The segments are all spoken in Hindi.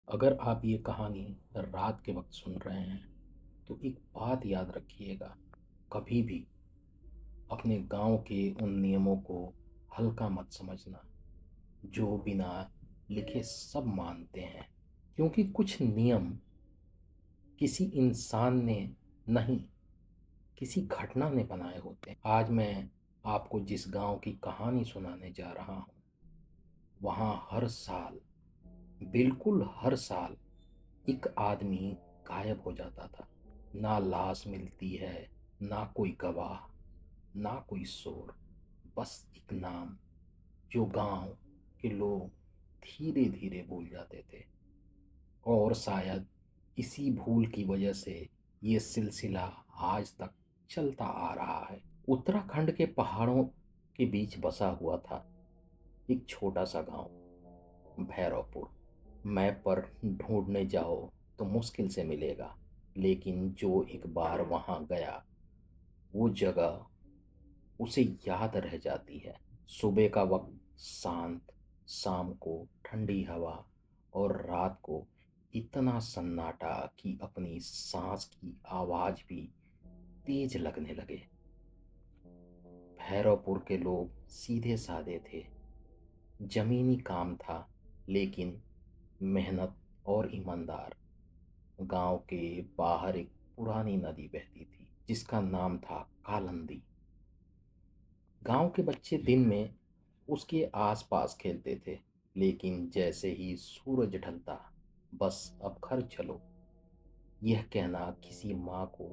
अगर आप ये कहानी रात के वक्त सुन रहे हैं तो एक बात याद रखिएगा। कभी भी अपने गांव के उन नियमों को हल्का मत समझना जो बिना लिखे सब मानते हैं, क्योंकि कुछ नियम किसी इंसान ने नहीं, किसी घटना ने बनाए होते हैं। आज मैं आपको जिस गांव की कहानी सुनाने जा रहा हूं, वहां हर साल, बिल्कुल हर साल एक आदमी गायब हो जाता था। ना लाश मिलती है, ना कोई गवाह, ना कोई शोर, बस एक नाम जो गांव के लोग धीरे धीरे भूल जाते थे। और शायद इसी भूल की वजह से ये सिलसिला आज तक चलता आ रहा है। उत्तराखंड के पहाड़ों के बीच बसा हुआ था एक छोटा सा गांव, भैरवपुर। मैप पर ढूंढने जाओ तो मुश्किल से मिलेगा, लेकिन जो एक बार वहां गया वो जगह उसे याद रह जाती है। सुबह का वक्त शांत, शाम को ठंडी हवा, और रात को इतना सन्नाटा कि अपनी सांस की आवाज भी तेज लगने लगे। भैरवपुर के लोग सीधे साधे थे। जमीनी काम था, लेकिन मेहनत और ईमानदार। गांव के बाहर एक पुरानी नदी बहती थी जिसका नाम था कालंदी। गांव के बच्चे दिन में उसके आसपास खेलते थे, लेकिन जैसे ही सूरज ढलता, बस अब घर चलो, यह कहना किसी माँ को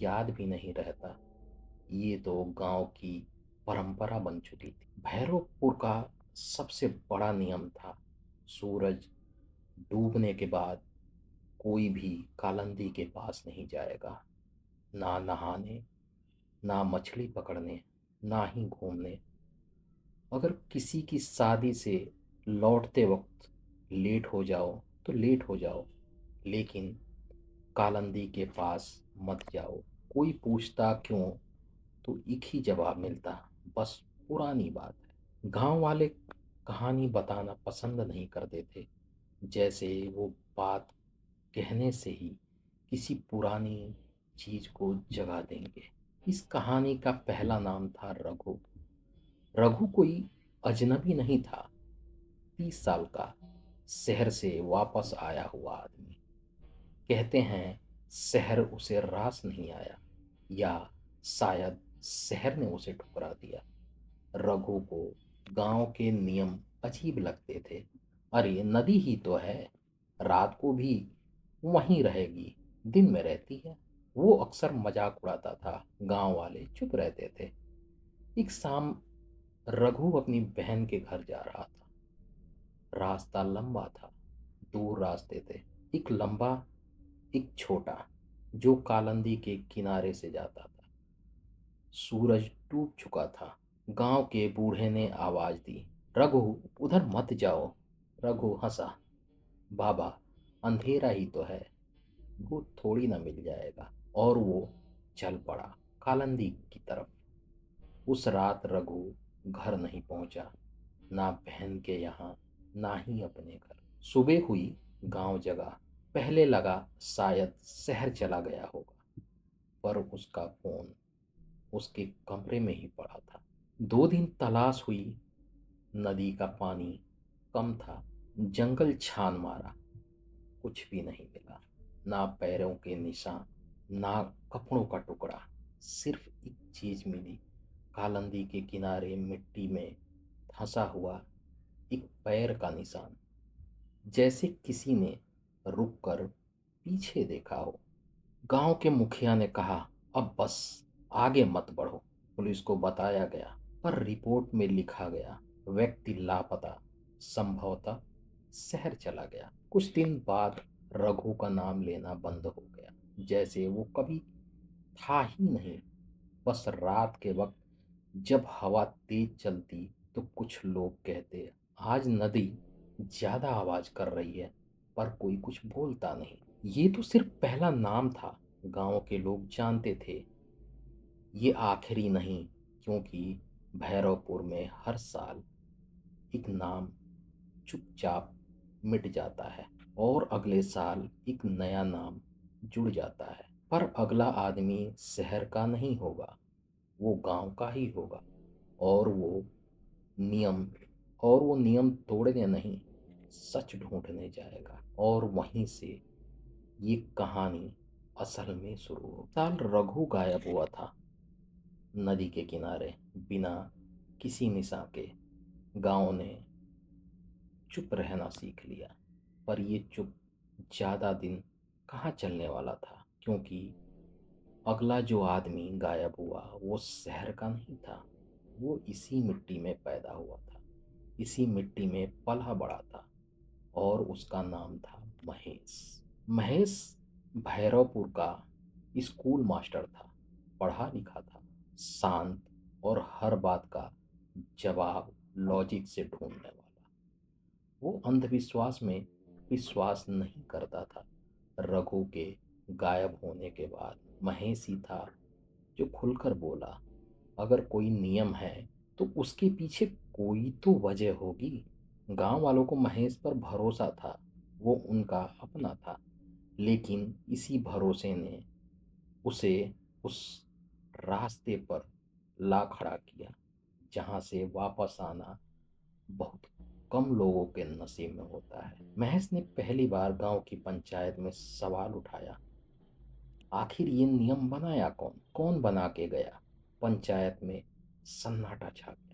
याद भी नहीं रहता। ये तो गांव की परंपरा बन चुकी थी। भैरवपुर का सबसे बड़ा नियम था, सूरज डूबने के बाद कोई भी कालंदी के पास नहीं जाएगा। ना नहाने, ना मछली पकड़ने, ना ही घूमने। अगर किसी की शादी से लौटते वक्त लेट हो जाओ तो लेट हो जाओ, लेकिन कालंदी के पास मत जाओ। कोई पूछता क्यों तो एक ही जवाब मिलता, बस पुरानी बात है। गांव वाले कहानी बताना पसंद नहीं करते थे, जैसे वो बात कहने से ही किसी पुरानी चीज को जगा देंगे। इस कहानी का पहला नाम था रघु। रघु कोई अजनबी नहीं था, 30 साल का, शहर से वापस आया हुआ आदमी। कहते हैं शहर उसे रास नहीं आया, या शायद शहर ने उसे ठुकरा दिया। रघु को गांव के नियम अजीब लगते थे। अरे नदी ही तो है, रात को भी वहीं रहेगी, दिन में रहती है। वो अक्सर मजाक उड़ाता था, गांव वाले चुप रहते थे। एक शाम रघु अपनी बहन के घर जा रहा था। रास्ता लंबा था, दूर रास्ते थे, एक लंबा, एक छोटा, जो कालंदी के किनारे से जाता था। सूरज डूब चुका था। गांव के बूढ़े ने आवाज दी, रघु, उधर मत जाओ। रघु हंसा, बाबा, अंधेरा ही तो है, भूत थोड़ी ना मिल जाएगा। और वो चल पड़ा कालंदी की तरफ। उस रात रघु घर नहीं पहुंचा, ना बहन के यहाँ, ना ही अपने घर। सुबह हुई, गांव जगा। पहले लगा शायद शहर चला गया होगा, पर उसका फोन उसके कमरे में ही पड़ा था। 2 दिन तलाश हुई। नदी का पानी कम था, जंगल छान मारा, कुछ भी नहीं मिला। ना पैरों के निशान, ना कपड़ों का टुकड़ा। सिर्फ एक चीज मिली, कालंदी के किनारे मिट्टी में धंसा हुआ एक पैर का निशान, जैसे किसी ने रुक कर पीछे देखा हो। गांव के मुखिया ने कहा, अब बस, आगे मत बढ़ो। पुलिस को बताया गया, पर रिपोर्ट में लिखा गया व्यक्ति लापता, संभवतः शहर चला गया। कुछ दिन बाद रघु का नाम लेना बंद हो गया, जैसे वो कभी था ही नहीं। बस रात के वक्त जब हवा तेज चलती तो कुछ लोग कहते, आज नदी ज्यादा आवाज कर रही है, पर कोई कुछ बोलता नहीं। ये तो सिर्फ पहला नाम था। गांव के लोग जानते थे ये आखिरी नहीं, क्योंकि भैरवपुर में हर साल एक नाम चुपचाप मिट जाता है, और अगले साल एक नया नाम जुड़ जाता है। पर अगला आदमी शहर का नहीं होगा, वो गांव का ही होगा। और नियम वो नियम तोड़ने नहीं, सच ढूंढने जाएगा। और वहीं से ये कहानी असल में शुरू हो। साल रघु गायब हुआ था नदी के किनारे, बिना किसी निशान के। गांव ने चुप रहना सीख लिया। पर ये चुप ज्यादा दिन कहाँ चलने वाला था, क्योंकि अगला जो आदमी गायब हुआ वो शहर का नहीं था। वो इसी मिट्टी में पैदा हुआ था, इसी मिट्टी में पला बड़ा था। और उसका नाम था महेश। महेश भैरवपुर का स्कूल मास्टर था। पढ़ा लिखा था, शांत, और हर बात का जवाब लॉजिक से ढूंढने वाला। वो अंधविश्वास में विश्वास नहीं करता था। रघु के गायब होने के बाद महेश ही था जो खुलकर बोला, अगर कोई नियम है तो उसके पीछे कोई तो वजह होगी। गांव वालों को महेश पर भरोसा था, वो उनका अपना था। लेकिन इसी भरोसे ने उसे उस रास्ते पर ला खड़ा किया जहां से वापस आना बहुत कम लोगों के नसीब में होता है। महेश ने पहली बार गांव की पंचायत में सवाल उठाया, आखिर ये नियम बनाया कौन, कौन बना के गया। पंचायत में सन्नाटा छा गया।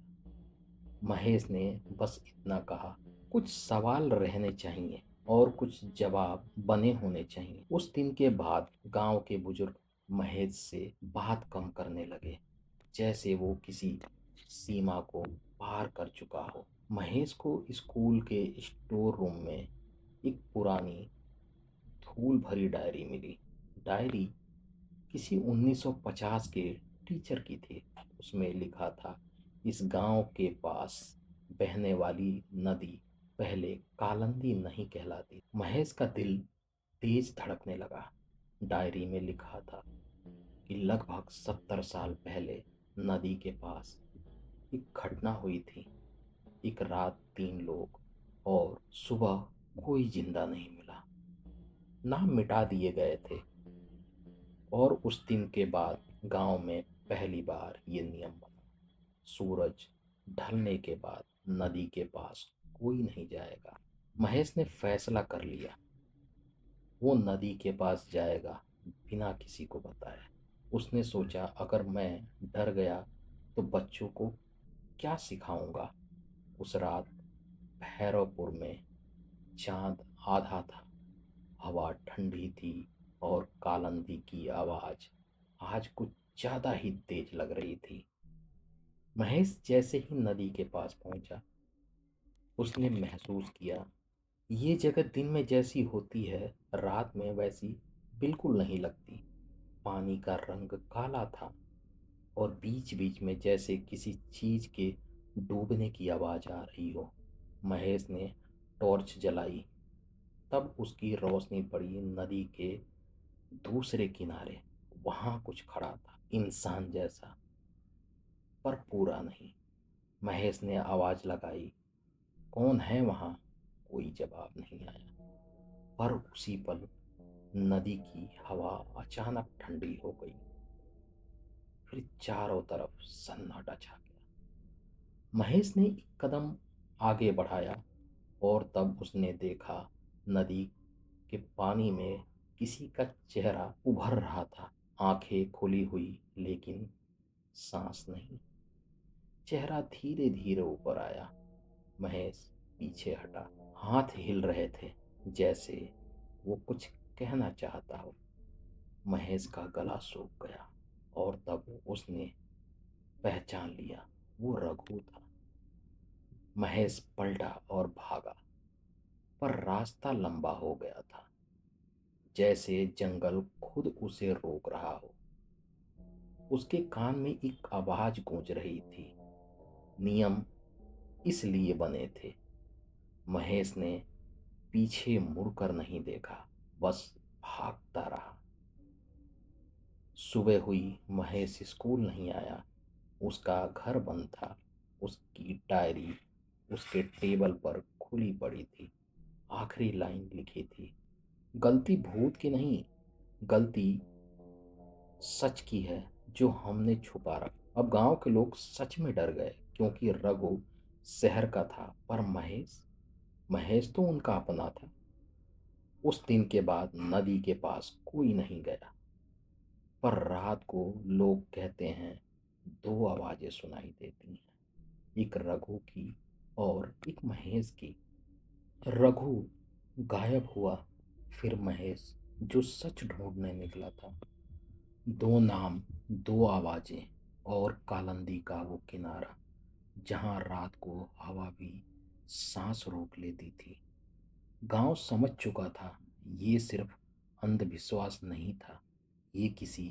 महेश ने बस इतना कहा, कुछ सवाल रहने चाहिए और कुछ जवाब बने होने चाहिए। उस दिन के बाद गांव के बुजुर्ग महेश से बात कम करने लगे, जैसे वो किसी सीमा को पार कर चुका हो। महेश को स्कूल के स्टोर रूम में एक पुरानी धूल भरी डायरी मिली। डायरी किसी 1950 के टीचर की थी। उसमें लिखा था, इस गांव के पास बहने वाली नदी पहले कालंदी नहीं कहलाती। महेश का दिल तेज धड़कने लगा। डायरी में लिखा था कि लगभग 70 साल पहले नदी के पास एक घटना हुई थी। एक रात 3 लोग, और सुबह कोई जिंदा नहीं मिला। नाम मिटा दिए गए थे। और उस दिन के बाद गांव में पहली बार ये नियम बना, सूरज ढलने के बाद नदी के पास कोई नहीं जाएगा। महेश ने फैसला कर लिया, वो नदी के पास जाएगा बिना किसी को बताए। उसने सोचा, अगर मैं डर गया तो बच्चों को क्या सिखाऊंगा। उस रात भैरवपुर में चांद आधा था, हवा ठंडी थी, और कालंदी की आवाज आज कुछ ज्यादा ही तेज लग रही थी। महेश जैसे ही नदी के पास पहुंचा, उसने महसूस किया, ये जगह दिन में जैसी होती है रात में वैसी बिल्कुल नहीं लगती। पानी का रंग काला था, और बीच बीच में जैसे किसी चीज के डूबने की आवाज आ रही हो। महेश ने टॉर्च जलाई, तब उसकी रोशनी पड़ी नदी के दूसरे किनारे। वहां कुछ खड़ा था, इंसान जैसा, पर पूरा नहीं। महेश ने आवाज लगाई, कौन है वहां। कोई जवाब नहीं आया। पर उसी पल नदी की हवा अचानक ठंडी हो गई। फिर चारों तरफ सन्नाटा छा गया। महेश ने एक कदम आगे बढ़ाया, और तब उसने देखा, नदी के पानी में किसी का चेहरा उभर रहा था। आंखें खुली हुई, लेकिन सांस नहीं। चेहरा धीरे धीरे ऊपर आया। महेश पीछे हटा। हाथ हिल रहे थे, जैसे वो कुछ कहना चाहता हो। महेश का गला सूख गया, और तब उसने पहचान लिया, वो रघु था। महेश पलटा और भागा, पर रास्ता लंबा हो गया था, जैसे जंगल खुद उसे रोक रहा हो। उसके कान में एक आवाज गूंज रही थी, नियम इसलिए बने थे। महेश ने पीछे मुड़कर नहीं देखा, बस भागता रहा। सुबह हुई, महेश स्कूल नहीं आया। उसका घर बंद था। उसकी डायरी उसके टेबल पर खुली पड़ी थी। आखिरी लाइन लिखी थी। गलती भूत की नहीं, गलती सच की है जो हमने छुपा रखा। अब गांव के लोग सच में डर गए, क्योंकि रघु शहर का था, पर महेश, महेश तो उनका अपना था। उस दिन के बाद नदी के पास कोई नहीं गया। पर रात को लोग कहते हैं, दो आवाजें सुनाई देती हैं, एक रघु की और एक महेश की। रघु गायब हुआ, फिर महेश जो सच ढूंढने निकला था। दो नाम, दो आवाजें, और कालंदी का वो किनारा जहां रात को हवा भी सांस रोक लेती थी। गांव समझ चुका था, ये सिर्फ अंधविश्वास नहीं था, ये किसी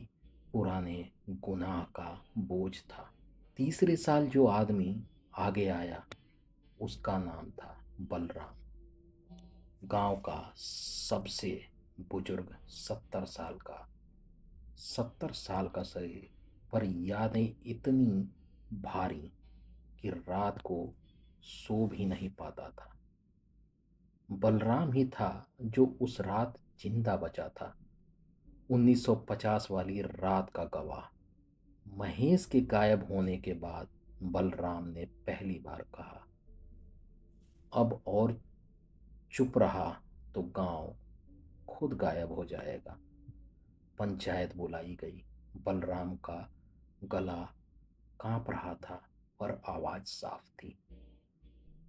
पुराने गुनाह का बोझ था। तीसरे साल जो आदमी आगे आया, उसका नाम था बलराम। गांव का सबसे बुजुर्ग, 70 साल का, 70 साल का शरीर, पर यादें इतनी भारी कि रात को सो भी नहीं पाता था। बलराम ही था जो उस रात जिंदा बचा था, 1950 वाली रात का गवाह। महेश के गायब होने के बाद बलराम ने पहली बार कहा, अब और चुप रहा तो गांव खुद गायब हो जाएगा। पंचायत बुलाई गई। बलराम का गला कांप रहा था, पर आवाज साफ थी।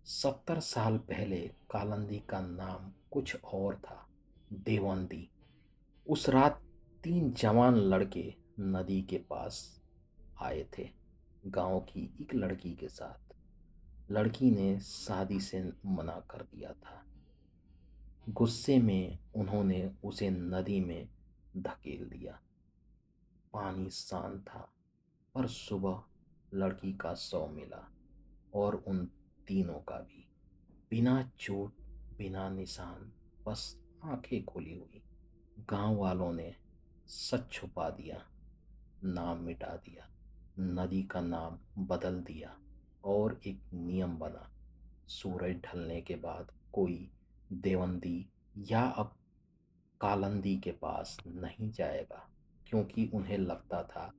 70 साल पहले कालंदी का नाम कुछ और था, देवंदी। उस रात तीन जवान लड़के नदी के पास आए थे, गांव की एक लड़की के साथ। लड़की ने शादी से मना कर दिया था। गुस्से में उन्होंने उसे नदी में धकेल दिया। पानी शांत था, पर सुबह लड़की का शव मिला, और उन तीनों का भी, बिना चोट, बिना निशान, बस आंखें खुली हुई। गांव वालों ने सच छुपा दिया, नाम मिटा दिया, नदी का नाम बदल दिया, और एक नियम बना, सूरज ढलने के बाद कोई देवंदी या अब कालंदी के पास नहीं जाएगा, क्योंकि उन्हें लगता था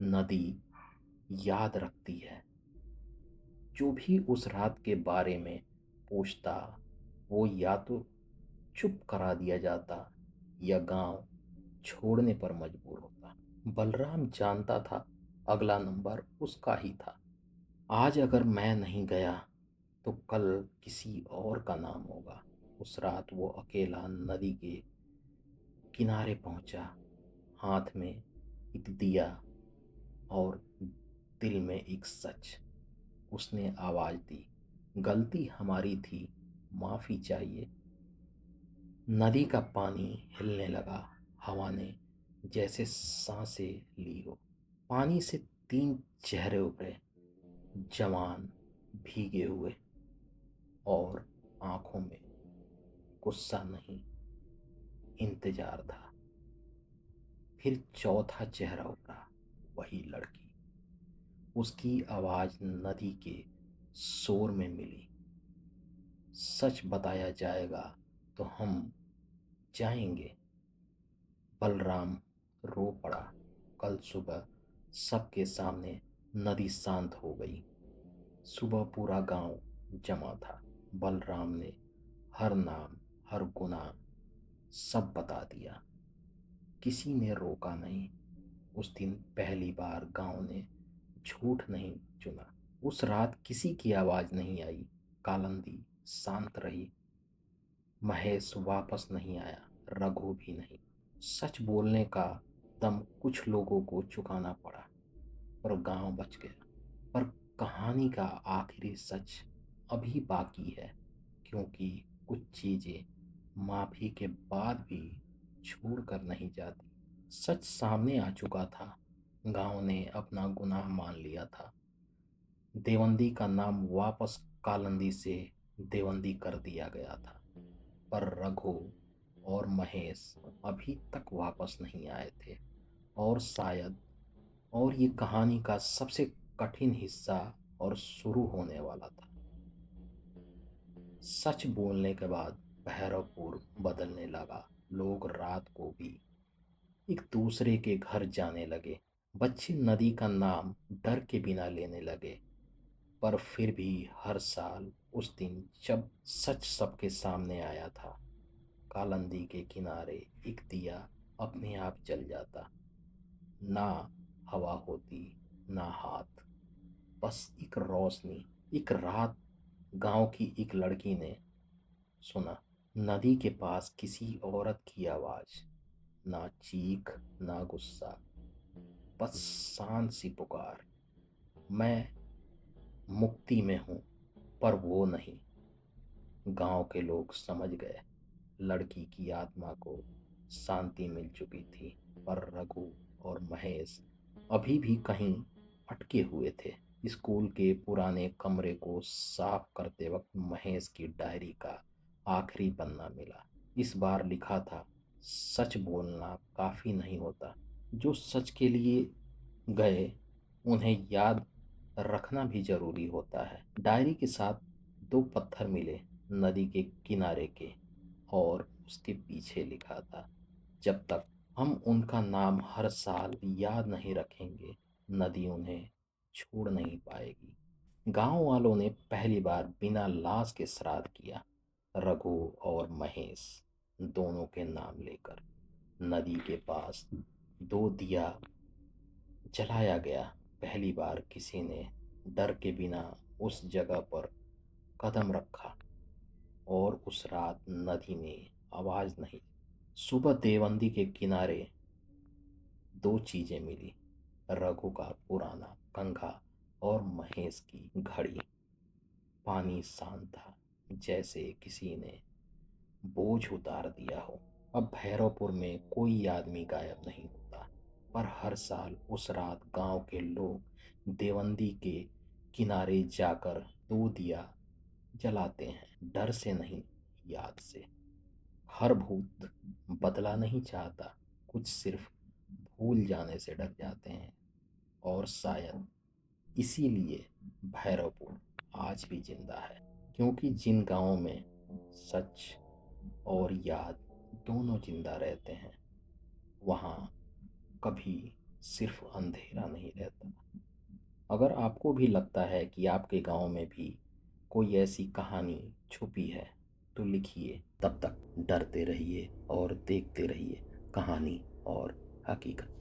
नदी याद रखती है। जो भी उस रात के बारे में पूछता, वो या तो चुप करा दिया जाता, या गांव छोड़ने पर मजबूर होता। बलराम जानता था अगला नंबर उसका ही था। आज अगर मैं नहीं गया तो कल किसी और का नाम होगा। उस रात वो अकेला नदी के किनारे पहुंचा, हाथ में एक दिया और दिल में एक सच। उसने आवाज दी, गलती हमारी थी, माफी चाहिए। नदी का पानी हिलने लगा, हवा ने जैसे सांसें ली हो। पानी से तीन चेहरे उभरे, जवान, भीगे हुए, और आंखों में गुस्सा नहीं, इंतजार था। फिर चौथा चेहरा उभरा, वही लड़की। उसकी आवाज नदी के शोर में मिली, सच बताया जाएगा तो हम जाएंगे। बलराम रो पड़ा। कल सुबह सबके सामने नदी शांत हो गई। सुबह पूरा गांव जमा था। बलराम ने हर नाम, हर गुनाह सब बता दिया। किसी ने रोका नहीं। उस दिन पहली बार गांव ने झूठ नहीं चुना। उस रात किसी की आवाज नहीं आई। कालंदी शांत रही। महेश वापस नहीं आया, रघु भी नहीं। सच बोलने का दम कुछ लोगों को चुकाना पड़ा, पर गांव बच गया। पर कहानी का आखिरी सच अभी बाकी है, क्योंकि कुछ चीजें माफी के बाद भी छोड़ कर नहीं जाती। सच सामने आ चुका था। गांव ने अपना गुनाह मान लिया था। देवंदी का नाम वापस कालंदी से देवंदी कर दिया गया था। पर रघु और महेश अभी तक वापस नहीं आए थे, और शायद, और ये कहानी का सबसे कठिन हिस्सा और शुरू होने वाला था। सच बोलने के बाद भैरवपुर बदलने लगा। लोग रात को भी एक दूसरे के घर जाने लगे। बच्चे नदी का नाम डर के बिना लेने लगे। पर फिर भी हर साल उस दिन जब सच सबके सामने आया था, कालंदी के किनारे एक दिया अपने आप जल जाता। ना हवा होती, ना हाथ, बस एक रोशनी। एक रात गांव की एक लड़की ने सुना, नदी के पास किसी औरत की आवाज। ना चीख, ना गुस्सा, बस शांत सी पुकार। मैं मुक्ति में हूं, पर वो नहीं। गांव के लोग समझ गए, लड़की की आत्मा को शांति मिल चुकी थी। पर रघु और महेश अभी भी कहीं अटके हुए थे। स्कूल के पुराने कमरे को साफ करते वक्त महेश की डायरी का आखिरी पन्ना मिला। इस बार लिखा था, सच बोलना काफी नहीं होता, जो सच के लिए गए उन्हें याद रखना भी जरूरी होता है। डायरी के साथ दो पत्थर मिले, नदी के किनारे के, और उसके पीछे लिखा था, जब तक हम उनका नाम हर साल याद नहीं रखेंगे, नदी उन्हें छोड़ नहीं पाएगी। गांव वालों ने पहली बार बिना लाश के श्राद्ध किया। रघु और महेश दोनों के नाम लेकर नदी के पास दो दिया जलाया गया। पहली बार किसी ने डर के बिना उस जगह पर कदम रखा। और उस रात नदी में आवाज नहीं। सुबह देवंदी के किनारे दो चीजें मिली, रघु का पुराना कंघा और महेश की घड़ी। पानी शांत था, जैसे किसी ने बोझ उतार दिया हो। अब भैरवपुर में कोई आदमी गायब नहीं होता, पर हर साल उस रात गांव के लोग देवंदी के किनारे जाकर दो दिया जलाते हैं, डर से नहीं, याद से। हर भूत बदला नहीं चाहता, कुछ सिर्फ भूल जाने से डर जाते हैं। और शायद इसीलिए भैरवपुर आज भी जिंदा है, क्योंकि जिन गांवों में सच और याद दोनों जिंदा रहते हैं, वहाँ कभी सिर्फ अंधेरा नहीं रहता। अगर आपको भी लगता है कि आपके गांव में भी कोई ऐसी कहानी छुपी है, तो लिखिए। तब तक डरते रहिए और देखते रहिए कहानी और हकीकत।